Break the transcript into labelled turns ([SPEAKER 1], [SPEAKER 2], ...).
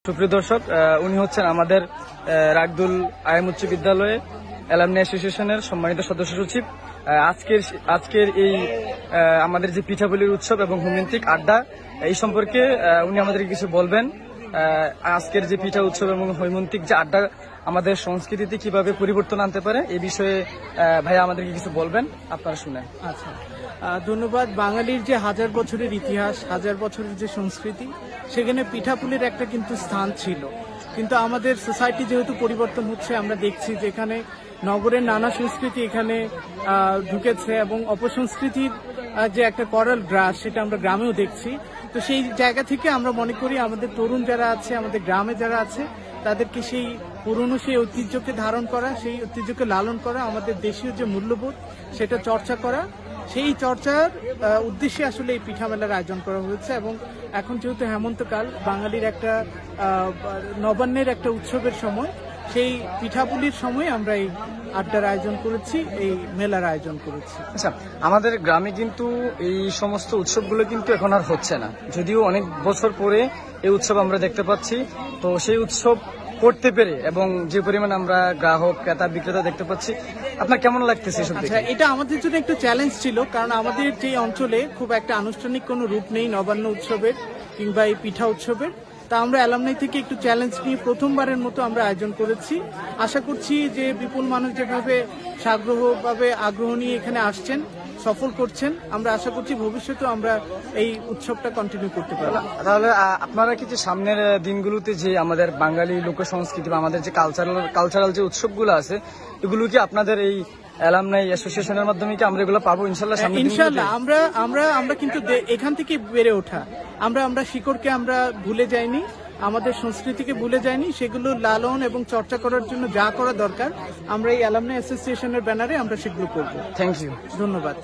[SPEAKER 1] সুপ্রিয় দর্শক, উনি হচ্ছেন আমাদের রাগদুল আইএম উচ্চ বিদ্যালয়ে অ্যালামনি অ্যাসোসিয়েশনের সম্মানিত সদস্য সচিব। আজকের এই আমাদের যে পিঠাপুলির উৎসব এবং হোমিন্তিক আড্ডা, এই সম্পর্কে উনি আমাদেরকে কিছু বলবেন। আজকের যে পিঠা উৎসব এবং হৈমন্তিক যে আড্ডা আমাদের সংস্কৃতিতে কিভাবে পরিবর্তন আনতে পারে এই বিষয়ে ভাইয়া আমাদেরকে কিছু বলবেন, আপনারা শুনেন।
[SPEAKER 2] আচ্ছা, ধন্যবাদ। বাঙালির যে হাজার বছরের ইতিহাস, হাজার বছরের যে সংস্কৃতি, সেখানে পিঠাপুলির একটা কিন্তু স্থান ছিল। কিন্তু আমাদের সোসাইটি যেহেতু পরিবর্তন হচ্ছে, আমরা দেখছি যে এখানে নগরের নানা সংস্কৃতি এখানে ঢুকেছে এবং অপসংস্কৃতির যে একটা করাল গ্রাস, সেটা আমরা গ্রামেও দেখছি। তো সেই জায়গা থেকে আমরা মনে করি আমাদের তরুণ যারা আছে, আমাদের গ্রামে যারা আছে, তাদেরকে সেই পুরনো সেই ঐতিহ্যকে ধারণ করা, সেই ঐতিহ্যকে লালন করা, আমাদের দেশীয় যে মূল্যবোধ সেটা চর্চা করা, সেই চর্চার উদ্দেশ্যে আসলে এই পিঠা মেলার আয়োজন করা হয়েছে। এবং এখন যেহেতু হেমন্তকাল, বাঙালির একটা নবান্নের একটা উৎসবের সময়, সেই পিঠাপুলির সময় আমরা এই আড্ডার আয়োজন করেছি, এই মেলার আয়োজন করেছি।
[SPEAKER 1] আচ্ছা, আমাদের গ্রামে কিন্তু এই সমস্ত উৎসবগুলো কিন্তু এখন আর হচ্ছে না, যদিও অনেক বছর পরে এই উৎসব আমরা দেখতে পাচ্ছি। তো সেই উৎসব করতে পেরে এবং যে পরিমাণ আমরা গ্রাহক, ক্রেতা, বিক্রেতা দেখতে পাচ্ছি, আপনার কেমন লাগতেছে এসব দেখে?
[SPEAKER 2] আচ্ছা, এটা আমাদের জন্য একটু চ্যালেঞ্জ ছিল, কারণ আমাদের যে অঞ্চলে খুব একটা আনুষ্ঠানিক কোনো রূপ নেই নবান্ন উৎসবের কিংবা এই পিঠা উৎসবের। তা আমরা অ্যালামনাই থেকে একটু চ্যালেঞ্জ নিয়ে প্রথমবারের মতো আমরা আয়োজন করেছি। আশা করছি যে বিপুল মানুষ যেভাবে সাগ্রহভাবে আগ্রহ নিয়ে এখানে আসছেন, সফল করছেন, আমরা আশা করছি ভবিষ্যতেও আমরা এই উৎসবটা কন্টিনিউ করতে পারবো।
[SPEAKER 1] তাহলে আপনারা কি যে সামনের দিনগুলোতে যে আমাদের বাঙালি লোক সংস্কৃতি বা আমাদের যে কালচারাল যে উৎসবগুলো আছে, এগুলো কি আপনাদের এই অ্যালামনাই অ্যাসোসিয়েশনের মাধ্যমে কি আমরা এগুলো পাবো ইনশাল্লাহ?
[SPEAKER 2] ইনশাল্লাহ আমরা কিন্তু এখান থেকে বেড়ে ওঠা, আমরা শিকড়কে আমরা ভুলে যাইনি, আমাদের সংস্কৃতিকে ভুলে যায়নি। সেগুলো লালন এবং চর্চা করার জন্য যা করা দরকার, আমরা এই অ্যালামনাই অ্যাসোসিয়েশনের ব্যানারে আমরা সেগুলো করব।
[SPEAKER 1] থ্যাংক ইউ,
[SPEAKER 2] ধন্যবাদ।